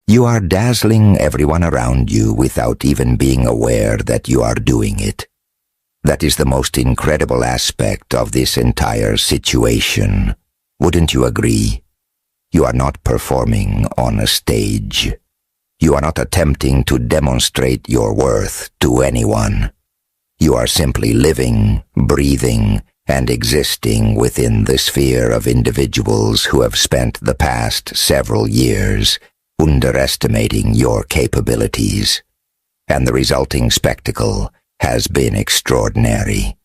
You are dazzling everyone around you without even being aware that you are doing it. That is the most incredible aspect of this entire situation. Wouldn't you agree? You are not performing on a stage. You are not attempting to demonstrate your worth to anyone. You are simply living, breathing, and existing within the sphere of individuals who have spent the past several years underestimating your capabilities. And the resulting spectacle has been extraordinary.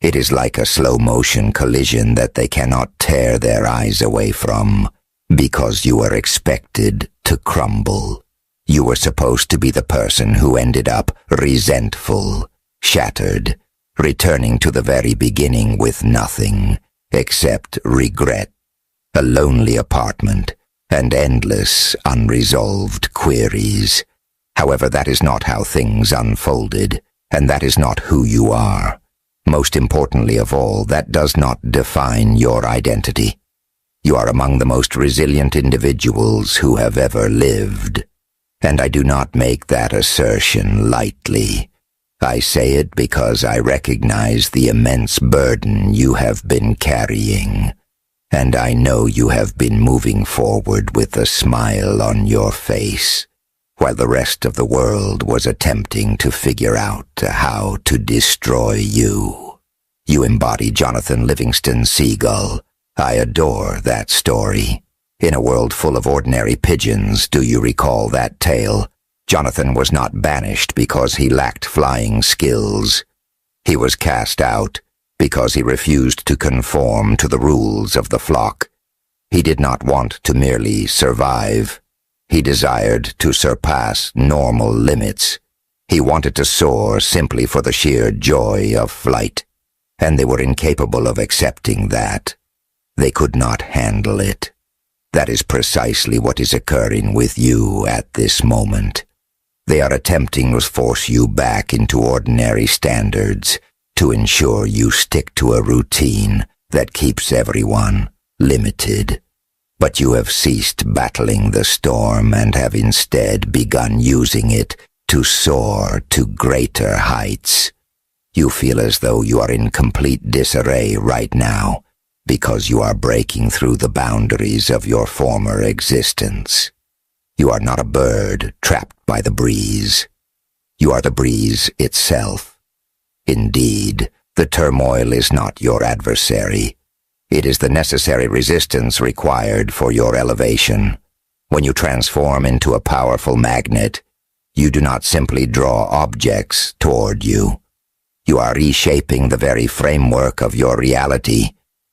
It is like a slow-motion collision that they cannot tear their eyes away from, because you are expected to crumble. You were supposed to be the person who ended up resentful, shattered, returning to the very beginning with nothing except regret, a lonely apartment, and endless unresolved queries. However, that is not how things unfolded, and that is not who you are. Most importantly of all, that does not define your identity. You are among the most resilient individuals who have ever lived, and I do not make that assertion lightly. I say it because I recognize the immense burden you have been carrying, and I know you have been moving forward with a smile on your face, while the rest of the world was attempting to figure out how to destroy you. You embody Jonathan Livingston Seagull. I adore that story. In a world full of ordinary pigeons, do you recall that tale? Jonathan was not banished because he lacked flying skills. He was cast out because he refused to conform to the rules of the flock. He did not want to merely survive. He desired to surpass normal limits. He wanted to soar simply for the sheer joy of flight, and they were incapable of accepting that. They could not handle it. That is precisely what is occurring with you at this moment. They are attempting to force you back into ordinary standards to ensure you stick to a routine that keeps everyone limited. But you have ceased battling the storm and have instead begun using it to soar to greater heights. You feel as though you are in complete disarray right now because you are breaking through the boundaries of your former existence. You are not a bird trapped by the breeze. You are the breeze itself. Indeed, the turmoil is not your adversary. It is the necessary resistance required for your elevation. When you transform into a powerful magnet, you do not simply draw objects toward you. You are reshaping the very framework of your reality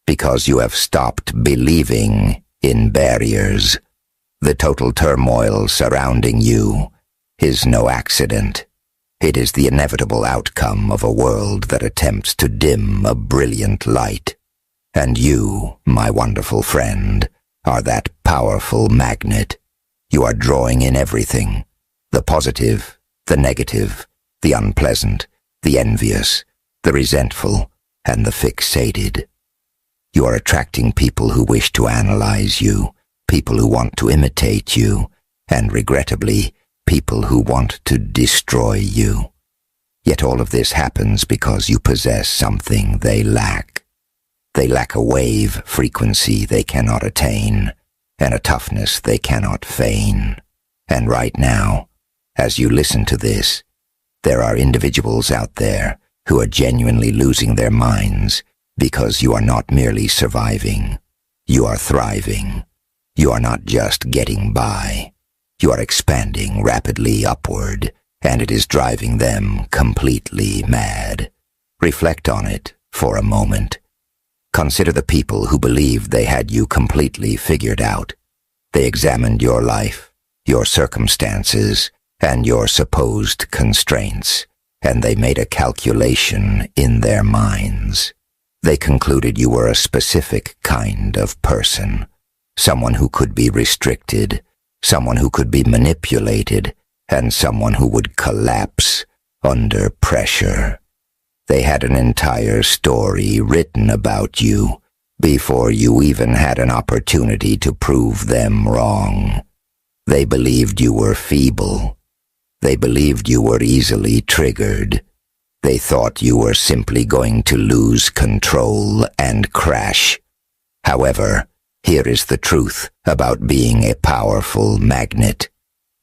because you have stopped believing in barriers. The total turmoil surrounding you is no accident. It is the inevitable outcome of a world that attempts to dim a brilliant light. And you, my wonderful friend, are that powerful magnet. You are drawing in everything: the positive, the negative, the unpleasant, the envious, the resentful, and the fixated. You are attracting people who wish to analyze you, people who want to imitate you, and regrettably, people who want to destroy you. Yet all of this happens because you possess something they lack. They lack a wave frequency they cannot attain, and a toughness they cannot feign. And right now, as you listen to this, there are individuals out there who are genuinely losing their minds because you are not merely surviving. You are thriving. You are not just getting by. You are expanding rapidly upward, and it is driving them completely mad. Reflect on it for a moment. Consider the people who believed they had you completely figured out. They examined your life, your circumstances, and your supposed constraints, and they made a calculation in their minds. They concluded you were a specific kind of person, someone who could be restricted, someone who could be manipulated, and someone who would collapse under pressure. They had an entire story written about you before you even had an opportunity to prove them wrong. They believed you were feeble. They believed you were easily triggered. They thought you were simply going to lose control and crash. However, here is the truth about being a powerful magnet.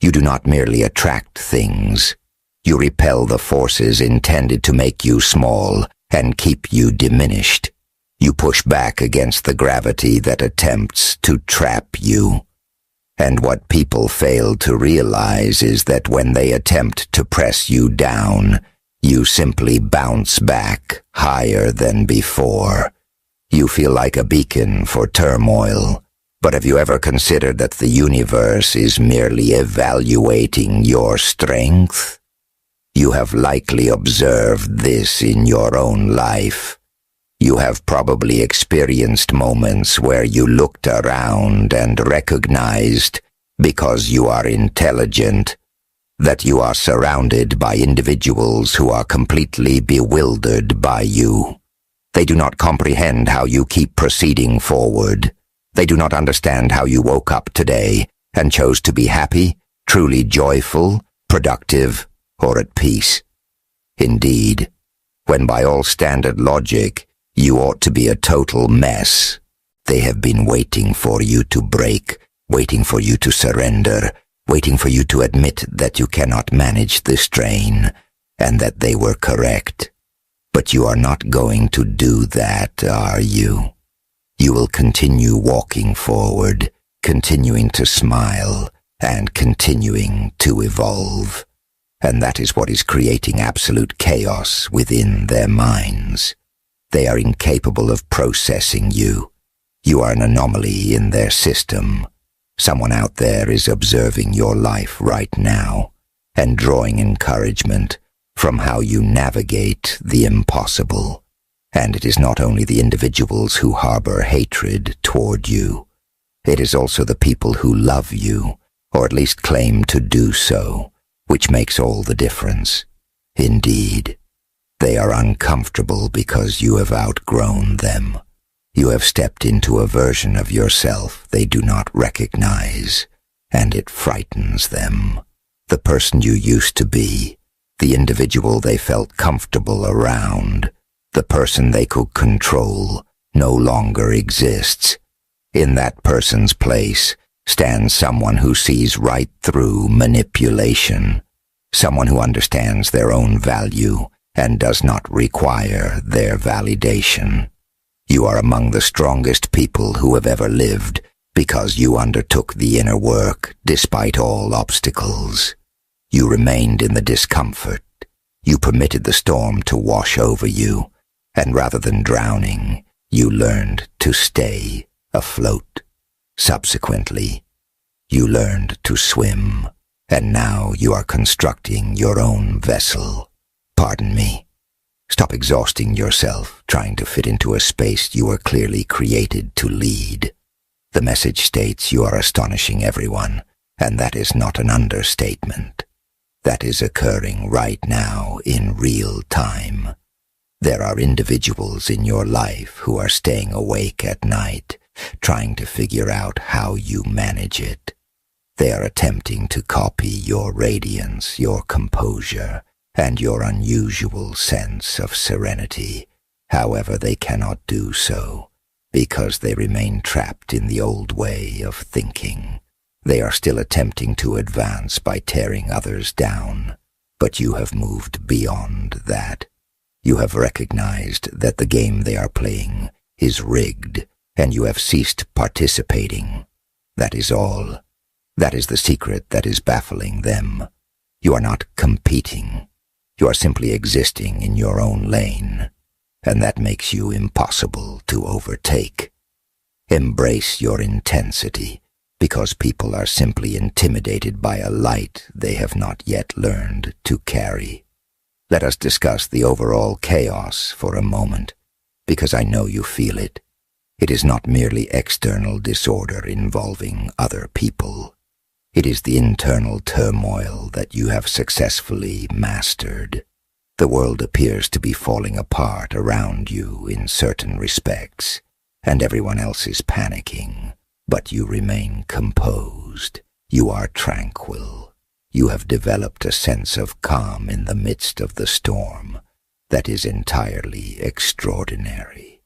You do not merely attract things. You repel the forces intended to make you small and keep you diminished. You push back against the gravity that attempts to trap you. And what people fail to realize is that when they attempt to press you down, you simply bounce back higher than before. You feel like a beacon for turmoil. But have you ever considered that the universe is merely evaluating your strength? You have likely observed this in your own life. You have probably experienced moments where you looked around and recognized, because you are intelligent, that you are surrounded by individuals who are completely bewildered by you. They do not comprehend how you keep proceeding forward. They do not understand how you woke up today and chose to be happy, truly joyful, productive, or at peace. Indeed, when by all standard logic, you ought to be a total mess, they have been waiting for you to break, waiting for you to surrender, waiting for you to admit that you cannot manage the strain, and that they were correct. But you are not going to do that, are you? You will continue walking forward, continuing to smile, and continuing to evolve. And that is what is creating absolute chaos within their minds. They are incapable of processing you. You are an anomaly in their system. Someone out there is observing your life right now and drawing encouragement from how you navigate the impossible. And it is not only the individuals who harbor hatred toward you. It is also the people who love you, or at least claim to do so, which makes all the difference. Indeed, they are uncomfortable because you have outgrown them. You have stepped into a version of yourself they do not recognize, and it frightens them. The person you used to be, the individual they felt comfortable around, the person they could control, no longer exists. In that person's place stands someone who sees right through manipulation, someone who understands their own value and does not require their validation. You are among the strongest people who have ever lived because you undertook the inner work despite all obstacles. You remained in the discomfort. You permitted the storm to wash over you, and rather than drowning, you learned to stay afloat. Subsequently, you learned to swim, and now you are constructing your own vessel. Pardon me. Stop exhausting yourself trying to fit into a space you were clearly created to lead. The message states you are astonishing everyone, and that is not an understatement. That is occurring right now in real time. There are individuals in your life who are staying awake at night, trying to figure out how you manage it. They are attempting to copy your radiance, your composure, and your unusual sense of serenity. However, they cannot do so, because they remain trapped in the old way of thinking. They are still attempting to advance by tearing others down, but you have moved beyond that. You have recognized that the game they are playing is rigged, and you have ceased participating. That is all. That is the secret that is baffling them. You are not competing. You are simply existing in your own lane, and that makes you impossible to overtake. Embrace your intensity, because people are simply intimidated by a light they have not yet learned to carry. Let us discuss the overall chaos for a moment, because I know you feel it. It is not merely external disorder involving other people. It is the internal turmoil that you have successfully mastered. The world appears to be falling apart around you in certain respects, and everyone else is panicking. But you remain composed. You are tranquil. You have developed a sense of calm in the midst of the storm that is entirely extraordinary.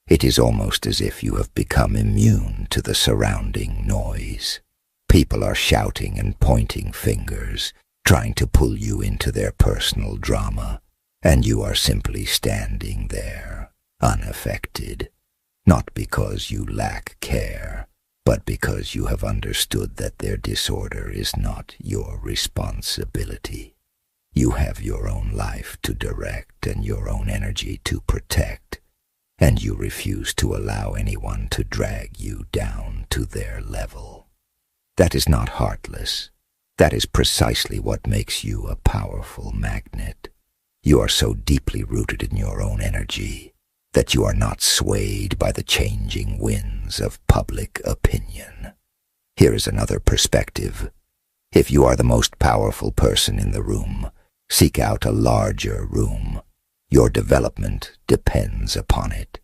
It is almost as if you have become immune to the surrounding noise. People are shouting and pointing fingers, trying to pull you into their personal drama, and you are simply standing there, unaffected, not because you lack care, but because you have understood that their disorder is not your responsibility. You have your own life to direct and your own energy to protect, and you refuse to allow anyone to drag you down to their level. That is not heartless. That is precisely what makes you a powerful magnet. You are so deeply rooted in your own energy that you are not swayed by the changing winds of public opinion. Here is another perspective. If you are the most powerful person in the room, seek out a larger room. Your development depends upon it.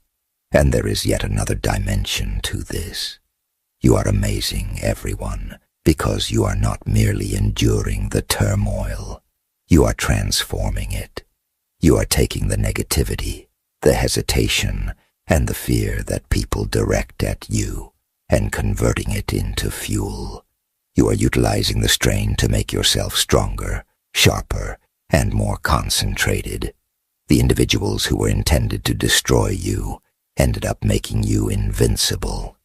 And there is yet another dimension to this. You are amazing, everyone, because you are not merely enduring the turmoil. You are transforming it. You are taking the negativity, the hesitation, and the fear that people direct at you and converting it into fuel. You are utilizing the strain to make yourself stronger, sharper, and more concentrated. The individuals who were intended to destroy you ended up making you invincible.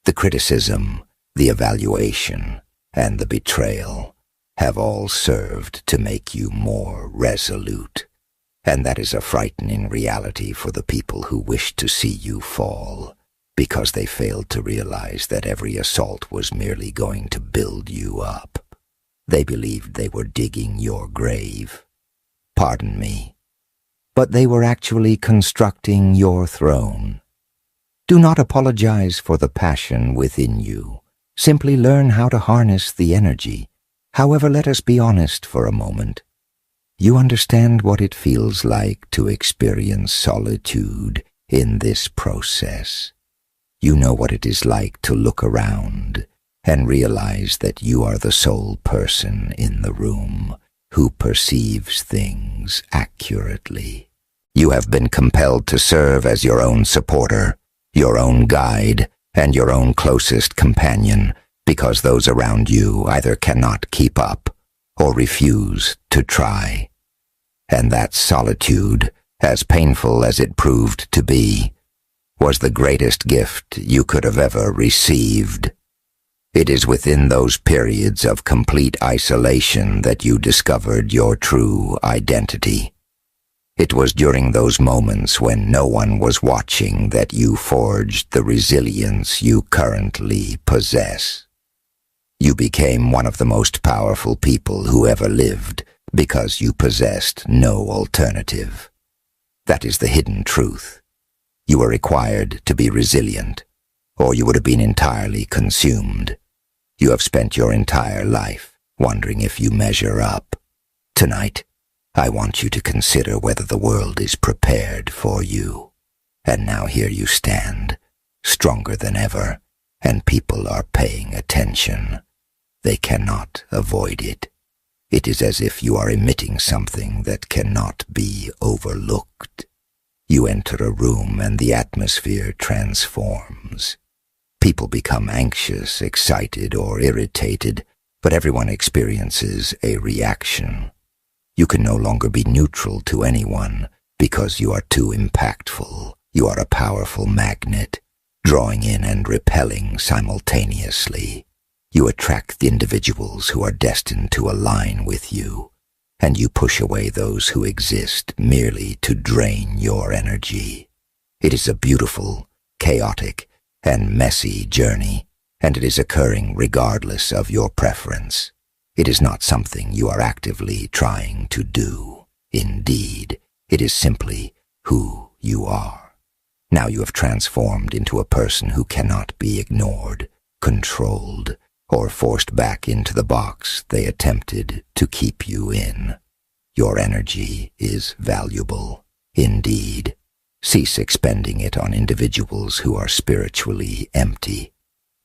The criticism, the evaluation, and the betrayal have all served to make you more resolute. And that is a frightening reality for the people who wish to see you fall, because they failed to realize that every assault was merely going to build you up. They believed they were digging your grave. Pardon me, but they were actually constructing your throne. Do not apologize for the passion within you. Simply learn how to harness the energy. However, let us be honest for a moment. You understand what it feels like to experience solitude in this process. You know what it is like to look around and realize that you are the sole person in the room who perceives things accurately. You have been compelled to serve as your own supporter, your own guide, and your own closest companion, because those around you either cannot keep up or refuse to try. And that solitude, as painful as it proved to be, was the greatest gift you could have ever received. It is within those periods of complete isolation that you discovered your true identity. It was during those moments when no one was watching that you forged the resilience you currently possess. You became one of the most powerful people who ever lived because you possessed no alternative. That is the hidden truth. You were required to be resilient, or you would have been entirely consumed. You have spent your entire life wondering if you measure up. Tonight, I want you to consider whether the world is prepared for you. And now here you stand, stronger than ever, and people are paying attention. They cannot avoid it. It is as if you are emitting something that cannot be overlooked. You enter a room and the atmosphere transforms. People become anxious, excited, or irritated, but everyone experiences a reaction. You can no longer be neutral to anyone because you are too impactful. You are a powerful magnet, drawing in and repelling simultaneously. You attract the individuals who are destined to align with you, and you push away those who exist merely to drain your energy. It is a beautiful, chaotic, and messy journey, and it is occurring regardless of your preference. It is not something you are actively trying to do. Indeed, it is simply who you are. Now you have transformed into a person who cannot be ignored, controlled, or forced back into the box they attempted to keep you in. Your energy is valuable. Indeed, cease expending it on individuals who are spiritually empty.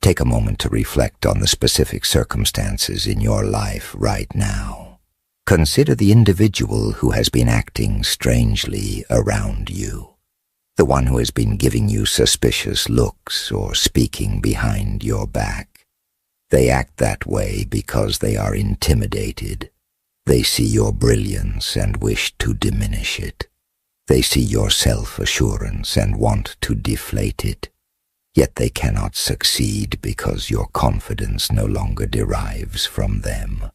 Take a moment to reflect on the specific circumstances in your life right now. Consider the individual who has been acting strangely around you, the one who has been giving you suspicious looks or speaking behind your back. They act that way because they are intimidated. They see your brilliance and wish to diminish it. They see your self-assurance and want to deflate it. Yet they cannot succeed because your confidence no longer derives from them.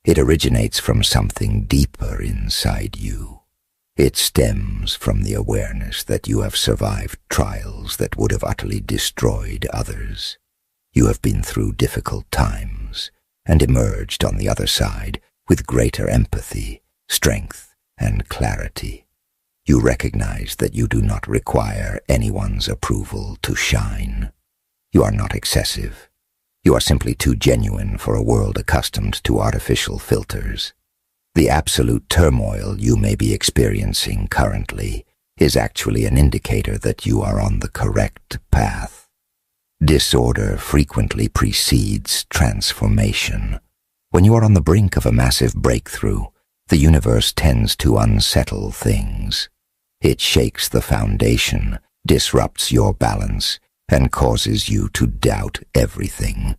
It originates from something deeper inside you. It stems from the awareness that you have survived trials that would have utterly destroyed others. You have been through difficult times and emerged on the other side with greater empathy, strength, and clarity. You recognize that you do not require anyone's approval to shine. You are not excessive. You are simply too genuine for a world accustomed to artificial filters. The absolute turmoil you may be experiencing currently is actually an indicator that you are on the correct path. Disorder frequently precedes transformation. When you are on the brink of a massive breakthrough, the universe tends to unsettle things. It shakes the foundation, disrupts your balance, and causes you to doubt everything.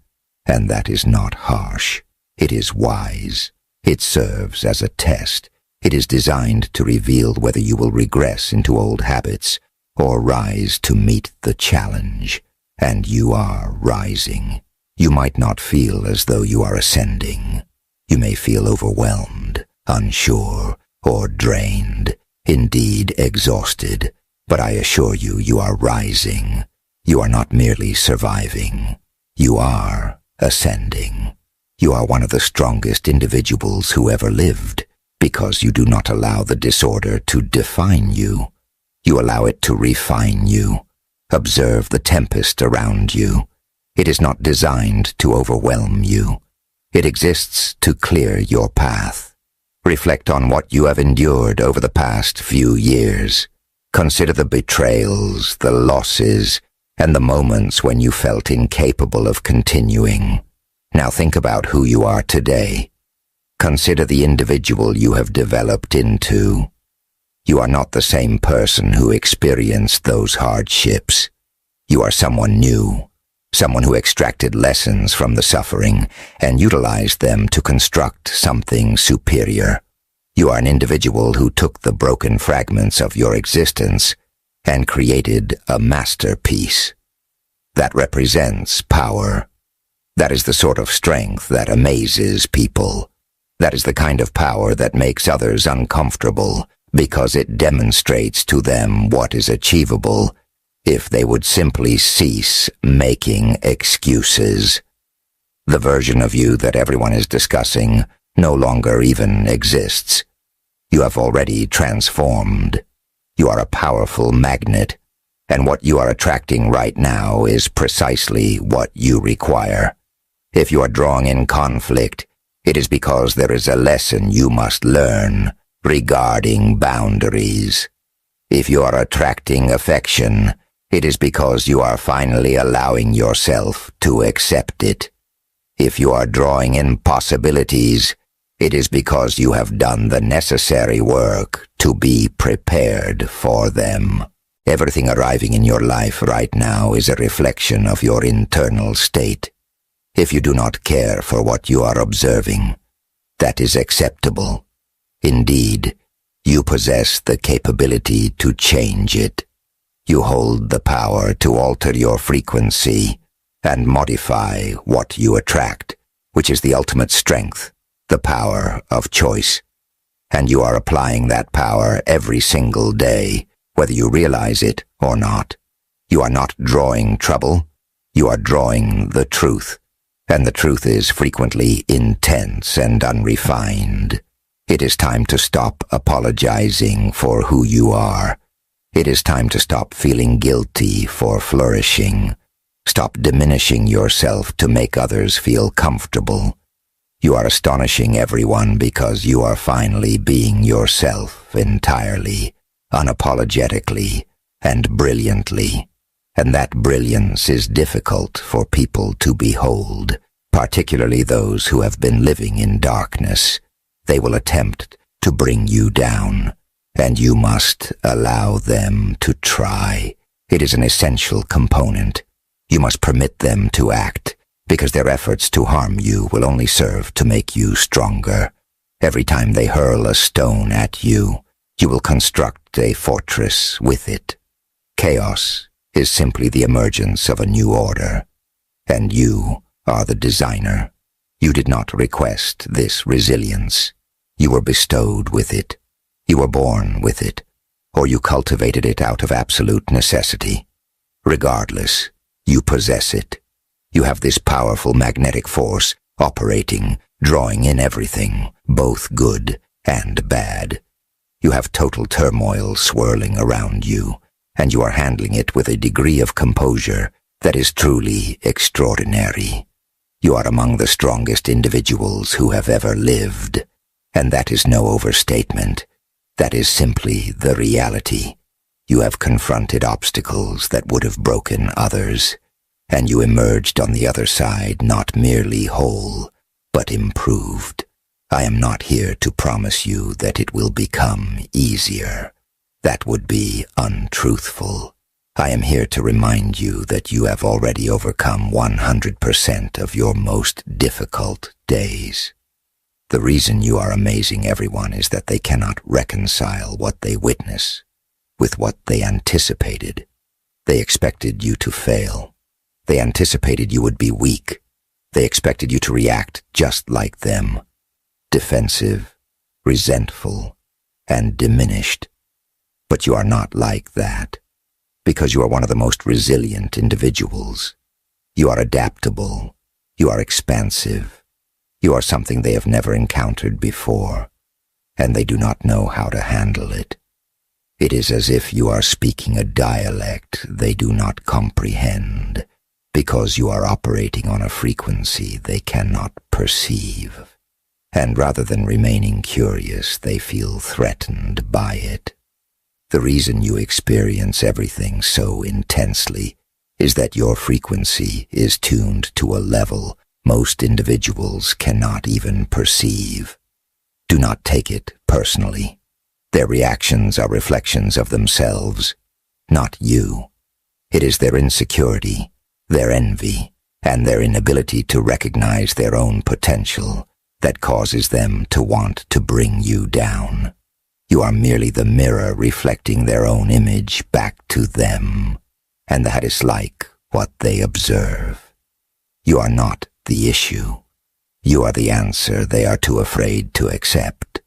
And that is not harsh. It is wise. It serves as a test. It is designed to reveal whether you will regress into old habits or rise to meet the challenge. And you are rising. You might not feel as though you are ascending. You may feel overwhelmed, unsure, or drained. Indeed, exhausted, but I assure you, you are rising. You are not merely surviving. You are ascending. You are one of the strongest individuals who ever lived, because you do not allow the disorder to define you. You allow it to refine you. Observe the tempest around you. It is not designed to overwhelm you. It exists to clear your path. Reflect on what you have endured over the past few years. Consider the betrayals, the losses, and the moments when you felt incapable of continuing. Now think about who you are today. Consider the individual you have developed into. You are not the same person who experienced those hardships. You are someone new, someone who extracted lessons from the suffering and utilized them to construct something superior. You are an individual who took the broken fragments of your existence and created a masterpiece. That represents power. That is the sort of strength that amazes people. That is the kind of power that makes others uncomfortable because it demonstrates to them what is achievable if they would simply cease making excuses. The version of you that everyone is discussing no longer even exists. You have already transformed. You are a powerful magnet, and what you are attracting right now is precisely what you require. If you are drawing in conflict, it is because there is a lesson you must learn regarding boundaries. If you are attracting affection, it is because you are finally allowing yourself to accept it. If you are drawing in possibilities, it is because you have done the necessary work to be prepared for them. Everything arriving in your life right now is a reflection of your internal state. If you do not care for what you are observing, that is acceptable. Indeed, you possess the capability to change it. You hold the power to alter your frequency and modify what you attract, which is the ultimate strength, the power of choice. And you are applying that power every single day, whether you realize it or not. You are not drawing trouble, you are drawing the truth. And the truth is frequently intense and unrefined. It is time to stop apologizing for who you are. It is time to stop feeling guilty for flourishing. Stop diminishing yourself to make others feel comfortable. You are astonishing everyone because you are finally being yourself entirely, unapologetically, and brilliantly. and that brilliance is difficult for people to behold, particularly those who have been living in darkness. They will attempt to bring you down, and you must allow them to try. It is an essential component. You must permit them to act, because their efforts to harm you will only serve to make you stronger. Every time they hurl a stone at you, you will construct a fortress with it. Chaos is simply the emergence of a new order, and you are the designer. You did not request this resilience. You were bestowed with it. You were born with it, or you cultivated it out of absolute necessity. Regardless, you possess it. You have this powerful magnetic force operating, drawing in everything, both good and bad. You have total turmoil swirling around you, and you are handling it with a degree of composure that is truly extraordinary. You are among the strongest individuals who have ever lived, and that is no overstatement. That is simply the reality. You have confronted obstacles that would have broken others, and you emerged on the other side not merely whole, but improved. I am not here to promise you that it will become easier. That would be untruthful. I am here to remind you that you have already overcome 100% of your most difficult days. The reason you are amazing everyone is that they cannot reconcile what they witness with what they anticipated. They expected you to fail. They anticipated you would be weak. They expected you to react just like them, defensive, resentful, and diminished. But you are not like that, because you are one of the most resilient individuals. You are adaptable. You are expansive. You are something they have never encountered before, and they do not know how to handle it. It is as if you are speaking a dialect they do not comprehend, because you are operating on a frequency they cannot perceive. And rather than remaining curious, they feel threatened by it. The reason you experience everything so intensely is that your frequency is tuned to a level most individuals cannot even perceive. Do not take it personally. Their reactions are reflections of themselves, not you. It is their insecurity, their envy, and their inability to recognize their own potential that causes them to want to bring you down. You are merely the mirror reflecting their own image back to them, and that is like what they observe. You are not the issue. You are the answer they are too afraid to accept.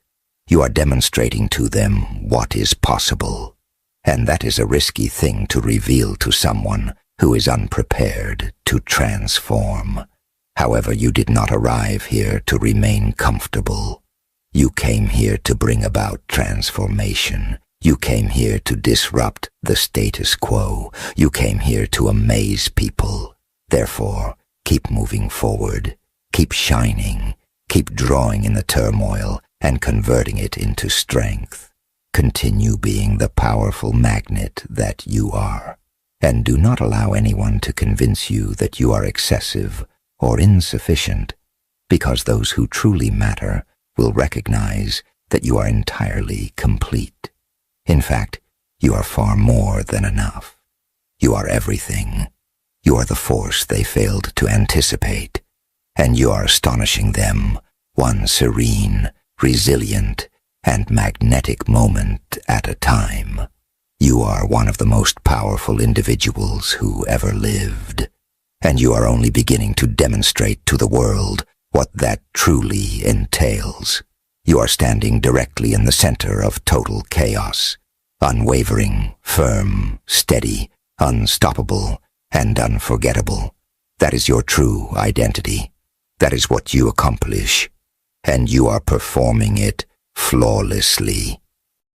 You are demonstrating to them what is possible, and that is a risky thing to reveal to someone who is unprepared to transform. However, you did not arrive here to remain comfortable. You came here to bring about transformation. You came here to disrupt the status quo. You came here to amaze people. Therefore, keep moving forward. Keep shining. Keep drawing in the turmoil and converting it into strength. Continue being the powerful magnet that you are. And do not allow anyone to convince you that you are excessive or insufficient, because those who truly matter will recognize that you are entirely complete. In fact, you are far more than enough. You are everything. You are the force they failed to anticipate, and you are astonishing them one serene, resilient, and magnetic moment at a time. You are one of the most powerful individuals who ever lived, and you are only beginning to demonstrate to the world what that truly entails. You are standing directly in the center of total chaos, unwavering, firm, steady, unstoppable, and unforgettable. That is your true identity. That is what you accomplish, and you are performing it flawlessly.